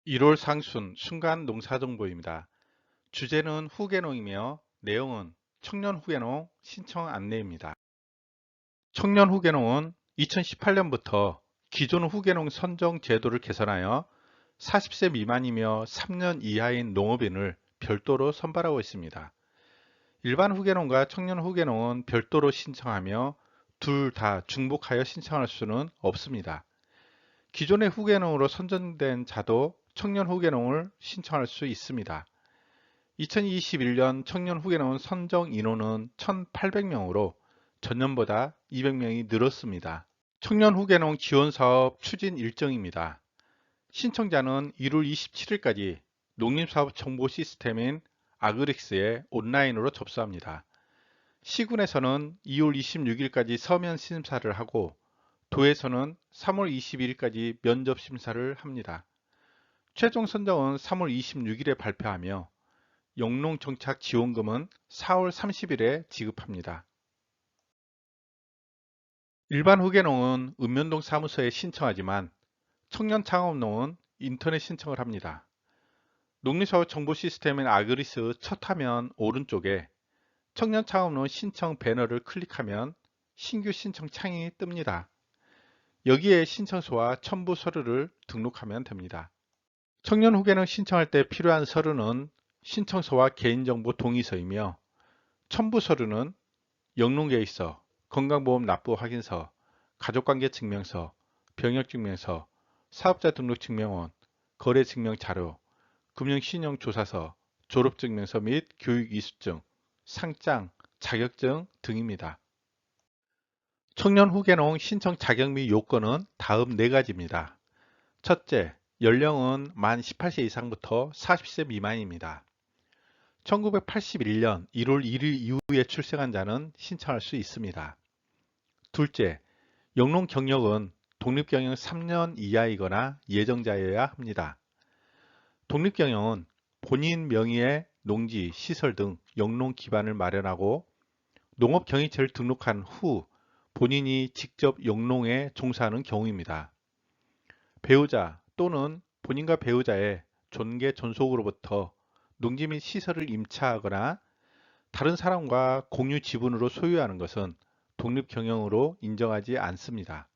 1월 상순 순간 농사정보입니다. 주제는 후계농이며 내용은 청년 후계농 신청 안내입니다. 청년 후계농은 2018년부터 기존 후계농 선정 제도를 개선하여 40세 미만이며 3년 이하인 농업인을 별도로 선발하고 있습니다. 일반 후계농과 청년 후계농은 별도로 신청하며 둘 다 중복하여 신청할 수는 없습니다. 기존의 후계농으로 선정된 자도 청년 후계농을 신청할 수 있습니다. 2021년 청년 후계농 선정 인원은 1,800명으로 전년보다 200명이 늘었습니다. 청년 후계농 지원사업 추진 일정입니다. 신청자는 1월 27일까지 농림사업 정보 시스템인 아그릭스에 온라인으로 접수합니다. 시군에서는 2월 26일까지 서면 심사를 하고 도에서는 3월 21일까지 면접 심사를 합니다. 최종 선정은 3월 26일에 발표하며 영농정착 지원금은 4월 30일에 지급합니다. 일반 후계농은 읍면동 사무소에 신청하지만 청년창업농은 인터넷 신청을 합니다. 농림사업 정보 시스템인 아그리스 첫 화면 오른쪽에 청년창업농 신청 배너를 클릭하면 신규 신청 창이 뜹니다. 여기에 신청서와 첨부 서류를 등록하면 됩니다. 청년 후계농 신청할 때 필요한 서류는 신청서와 개인정보 동의서이며 첨부 서류는 영농계획서, 건강보험 납부 확인서, 가족관계 증명서, 병역증명서, 사업자 등록 증명원, 거래 증명 자료, 금융신용 조사서, 졸업증명서 및 교육 이수증, 상장, 자격증 등입니다. 청년 후계농 신청 자격 및 요건은 다음 4가지입니다. 첫째, 연령은 만 18세 이상부터 40세 미만입니다. 1981년 1월 1일 이후에 출생한 자는 신청할 수 있습니다. 둘째, 영농 경력은 독립경영 3년 이하이거나 예정자여야 합니다. 독립경영은 본인 명의의 농지, 시설 등 영농 기반을 마련하고 농업경영체를 등록한 후 본인이 직접 영농에 종사하는 경우입니다. 배우자 또는 본인과 배우자의 존계 존속으로부터 농지 및 시설을 임차하거나 다른 사람과 공유 지분으로 소유하는 것은 독립경영으로 인정하지 않습니다.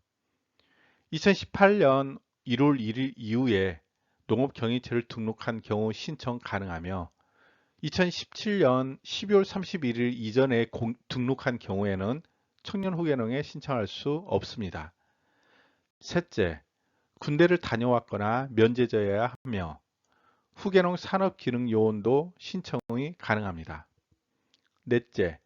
2018년 1월 1일 이후에 농업경영체를 등록한 경우 신청 가능하며 2017년 12월 31일 이전에 등록한 경우에는 청년 후계농에 신청할 수 없습니다. 셋째, 군대를 다녀왔거나 면제자여야 하며 후계농 산업기능요원도 신청이 가능합니다. 넷째,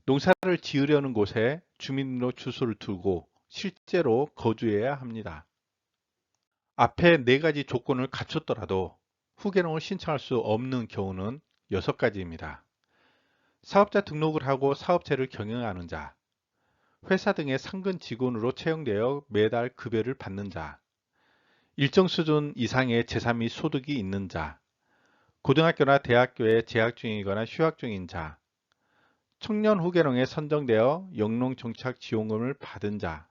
농사를 지으려는 곳에 주민등록 주소를 두고 실제로 거주해야 합니다. 앞에 4가지 조건을 갖췄더라도 후계농을 신청할 수 없는 경우는 6가지입니다. 사업자 등록을 하고 사업체를 경영하는 자, 회사 등의 상근 직원으로 채용되어 매달 급여를 받는 자, 일정 수준 이상의 재산 및 소득이 있는 자, 고등학교나 대학교에 재학 중이거나 휴학 중인 자, 청년 후계농에 선정되어 영농정착 지원금을 받은 자,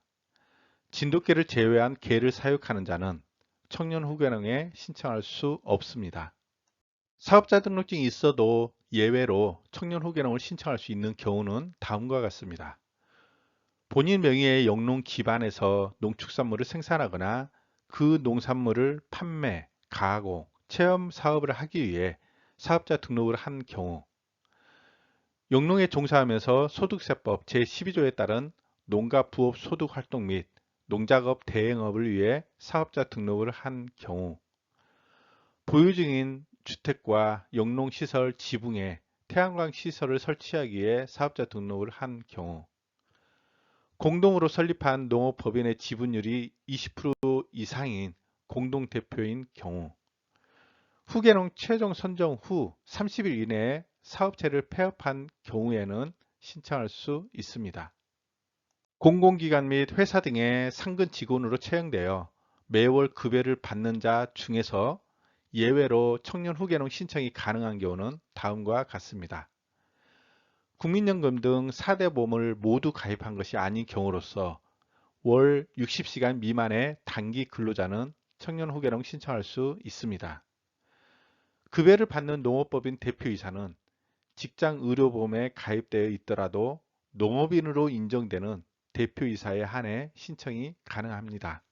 진돗개를 제외한 개를 사육하는 자는 청년 후계농에 신청할 수 없습니다. 사업자 등록증이 있어도 예외로 청년 후계농을 신청할 수 있는 경우는 다음과 같습니다. 본인 명의의 영농 기반에서 농축산물을 생산하거나 그 농산물을 판매, 가공, 체험 사업을 하기 위해 사업자 등록을 한 경우, 영농에 종사하면서 소득세법 제12조에 따른 농가 부업 소득 활동 및 농작업 대행업을 위해 사업자 등록을 한 경우, 보유 중인 주택과 영농시설 지붕에 태양광 시설을 설치하기 위해 사업자 등록을 한 경우, 공동으로 설립한 농업법인의 지분율이 20% 이상인 공동대표인 경우, 후계농 최종 선정 후 30일 이내에 사업체를 폐업한 경우에는 신청할 수 있습니다. 공공기관 및 회사 등의 상근 직원으로 채용되어 매월 급여를 받는 자 중에서 예외로 청년 후계농 신청이 가능한 경우는 다음과 같습니다. 국민연금 등 4대 보험을 모두 가입한 것이 아닌 경우로서 월 60시간 미만의 단기 근로자는 청년 후계농 신청할 수 있습니다. 급여를 받는 농업법인 대표이사는 직장 의료보험에 가입되어 있더라도 농업인으로 인정되는 대표이사에 한해 신청이 가능합니다.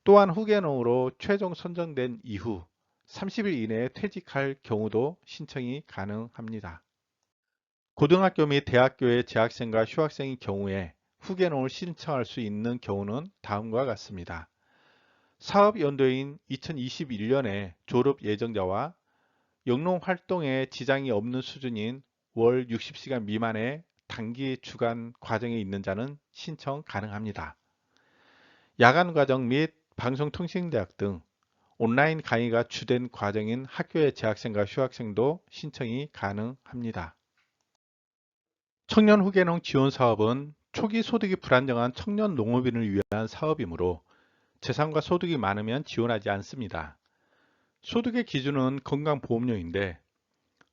또한 후계농으로 최종 선정된 이후 30일 이내에 퇴직할 경우도 신청이 가능합니다. 고등학교 및 대학교의 재학생과 휴학생의 경우에 후계농을 신청할 수 있는 경우는 다음과 같습니다. 사업연도인 2021년에 졸업 예정자와 영농 활동에 지장이 없는 수준인 월 60시간 미만의 단기 주간 과정에 있는 자는 신청 가능합니다. 야간 과정 및 방송통신대학 등 온라인 강의가 주된 과정인 학교의 재학생과 휴학생도 신청이 가능합니다. 청년 후계농 지원 사업은 초기 소득이 불안정한 청년 농업인을 위한 사업이므로 재산과 소득이 많으면 지원하지 않습니다. 소득의 기준은 건강보험료인데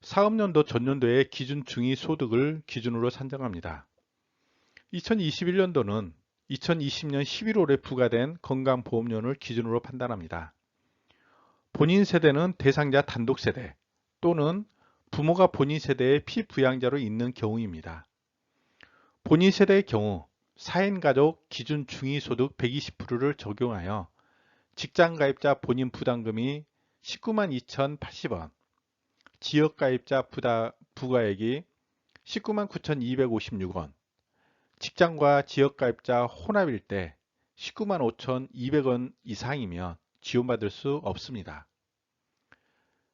사업연도 전년도의 기준 중위소득을 기준으로 산정합니다. 2021년도는 2020년 11월에 부과된 건강보험료를 기준으로 판단합니다. 본인 세대는 대상자 단독 세대 또는 부모가 본인 세대의 피부양자로 있는 경우입니다. 본인 세대의 경우 4인 가족 기준 중위소득 120%를 적용하여 직장가입자 본인 부담금이 19만 2,080원, 지역가입자 부가액이 19만 9,256원, 직장과 지역가입자 혼합일 때 19만 5,200원 이상이면 지원받을 수 없습니다.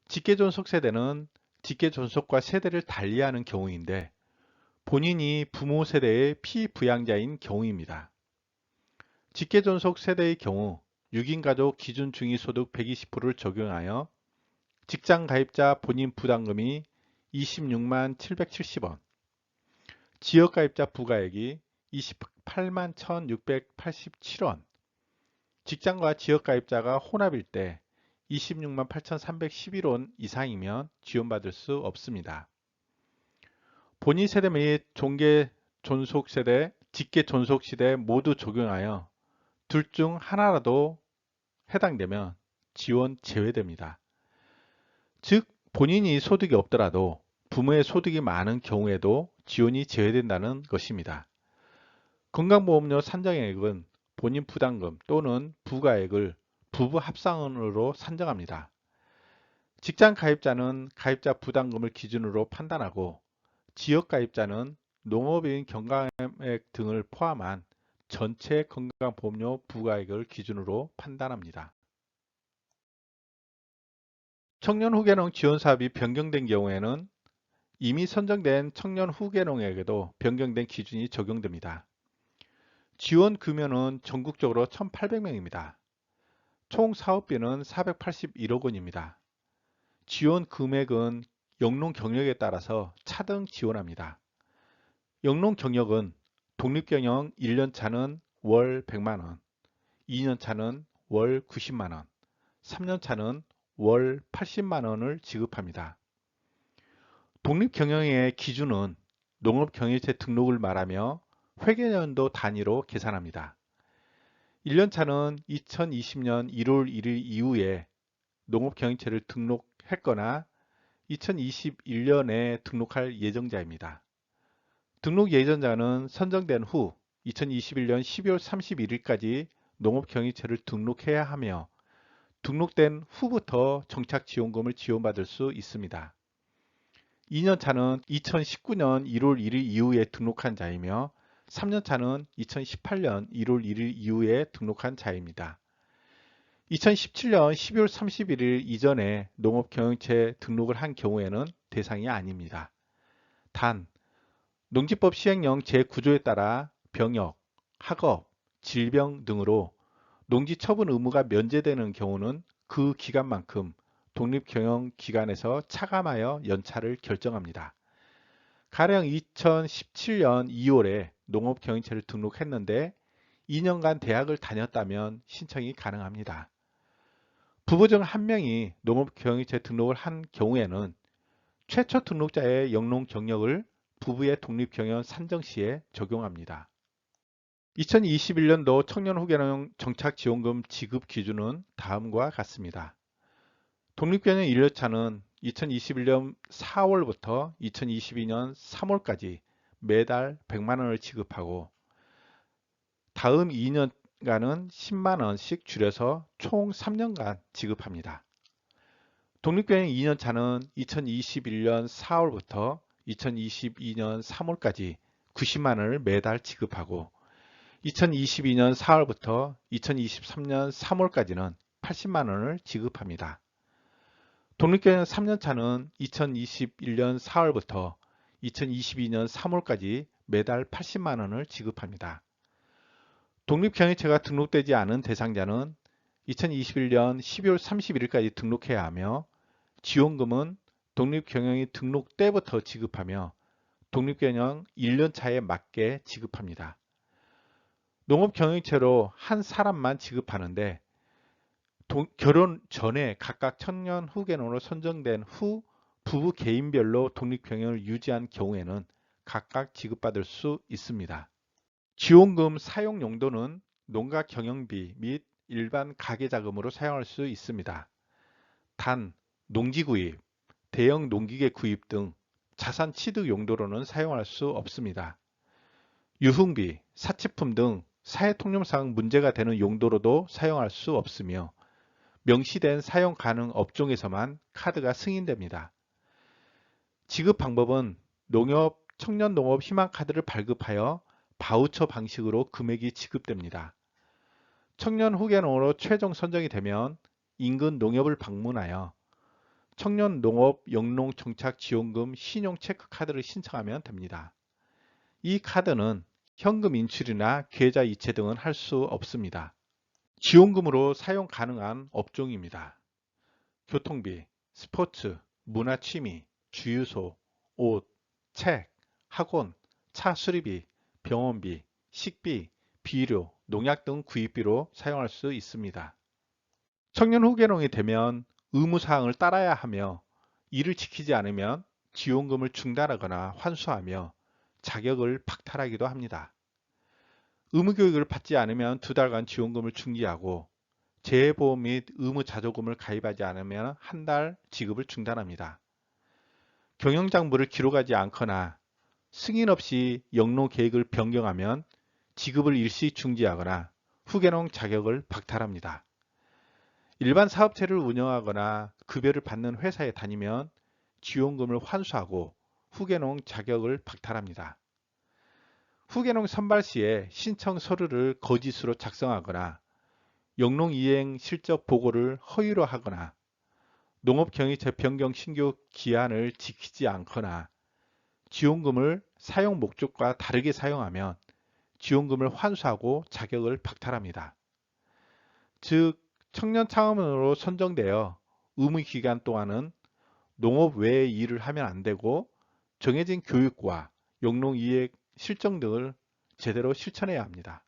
직계존속 세대는 직계존속과 세대를 달리하는 경우인데 본인이 부모 세대의 피부양자인 경우입니다. 직계존속 세대의 경우 6인 가족 기준 중위소득 120%를 적용하여 직장 가입자 본인 부담금이 26만 770원, 지역 가입자 부가액이 28만 1687원, 직장과 지역 가입자가 혼합일 때 26만 8311원 이상이면 지원받을 수 없습니다. 본인 세대 및 종계 존속 세대, 직계 존속 시대 모두 적용하여 둘 중 하나라도 해당되면 지원 제외됩니다. 즉 본인이 소득이 없더라도 부모의 소득이 많은 경우에도 지원이 제외된다는 것입니다. 건강보험료 산정액은 본인 부담금 또는 부가액을 부부 합산으로 산정합니다. 직장 가입자는 가입자 부담금을 기준으로 판단하고 지역 가입자는 농업인 경감액 등을 포함한 전체 건강보험료 부가액을 기준으로 판단합니다. 청년 후계농 지원 사업이 변경된 경우에는 이미 선정된 청년 후계농에게도 변경된 기준이 적용됩니다. 지원 금연은 전국적으로 1,800명입니다. 총 사업비는 481억 원입니다. 지원 금액은 영농 경력에 따라서 차등 지원합니다. 영농 경력은 독립경영 1년차는 월 100만원, 2년차는 월 90만원, 3년차는 월 80만원을 지급합니다. 독립경영의 기준은 농업경영체 등록을 말하며 회계연도 단위로 계산합니다. 1년차는 2020년 1월 1일 이후에 농업경영체를 등록했거나 2021년에 등록할 예정자입니다. 등록 예정자는 선정된 후 2021년 12월 31일까지 농업경영체를 등록해야 하며 등록된 후부터 정착지원금을 지원받을 수 있습니다. 2년차는 2019년 1월 1일 이후에 등록한 자이며 3년차는 2018년 1월 1일 이후에 등록한 자입니다. 2017년 12월 31일 이전에 농업경영체 등록을 한 경우에는 대상이 아닙니다. 단, 농지법 시행령 제9조에 따라 병역, 학업, 질병 등으로 농지 처분 의무가 면제되는 경우는 그 기간만큼 독립경영기관에서 차감하여 연차를 결정합니다. 가령 2017년 2월에 농업경영체를 등록했는데 2년간 대학을 다녔다면 신청이 가능합니다. 부부 중 한 명이 농업경영체 등록을 한 경우에는 최초 등록자의 영농 경력을 부부의 독립경영 산정 시에 적용합니다. 2021년도 청년 후계농 정착지원금 지급 기준은 다음과 같습니다. 독립경영 1년차는 2021년 4월부터 2022년 3월까지 매달 100만원을 지급하고 다음 2년간은 10만원씩 줄여서 총 3년간 지급합니다. 독립경영 2년차는 2021년 4월부터 2022년 3월까지 90만원을 매달 지급하고 2022년 4월부터 2023년 3월까지는 80만원을 지급합니다. 독립경영 3년차는 2021년 4월부터 2022년 3월까지 매달 80만원을 지급합니다. 독립경영체가 등록되지 않은 대상자는 2021년 12월 31일까지 등록해야 하며 지원금은 독립경영이 등록 때부터 지급하며 독립경영 1년차에 맞게 지급합니다. 농업경영체로 한 사람만 지급하는데 결혼 전에 각각 청년 후계농으로 선정된 후 부부 개인별로 독립경영을 유지한 경우에는 각각 지급받을 수 있습니다. 지원금 사용 용도는 농가 경영비 및 일반 가계자금으로 사용할 수 있습니다. 단, 농지 구입, 대형 농기계 구입 등 자산 취득 용도로는 사용할 수 없습니다. 유흥비, 사치품 등 사회통념상 문제가 되는 용도로도 사용할 수 없으며 명시된 사용 가능 업종에서만 카드가 승인됩니다. 지급 방법은 청년농업 희망카드를 발급하여 바우처 방식으로 금액이 지급됩니다. 청년 후계농으로 최종 선정이 되면 인근 농협을 방문하여 청년농업 영농정착지원금 신용체크카드를 신청하면 됩니다. 이 카드는 현금 인출이나 계좌 이체 등은 할 수 없습니다. 지원금으로 사용 가능한 업종입니다. 교통비, 스포츠, 문화취미, 주유소, 옷, 책, 학원, 차 수리비, 병원비, 식비, 비료, 농약 등 구입비로 사용할 수 있습니다. 청년 후계농이 되면 의무사항을 따라야 하며 이를 지키지 않으면 지원금을 중단하거나 환수하며 자격을 박탈하기도 합니다. 의무교육을 받지 않으면 2달간 지원금을 중지하고 재해보험 및 의무자조금을 가입하지 않으면 한 달 지급을 중단합니다. 경영장부를 기록하지 않거나 승인 없이 영농 계획을 변경하면 지급을 일시 중지하거나 후계농 자격을 박탈합니다. 일반 사업체를 운영하거나 급여를 받는 회사에 다니면 지원금을 환수하고 후계농 자격을 박탈합니다. 후계농 선발 시에 신청 서류를 거짓으로 작성하거나 영농이행 실적 보고를 허위로 하거나 농업경영체 변경 신규 기한을 지키지 않거나 지원금을 사용 목적과 다르게 사용하면 지원금을 환수하고 자격을 박탈합니다. 즉 청년 창업인으로 선정되어 의무기간 동안은 농업 외의 일을 하면 안 되고 정해진 교육과 영농이행 실정 등을 제대로 실천해야 합니다.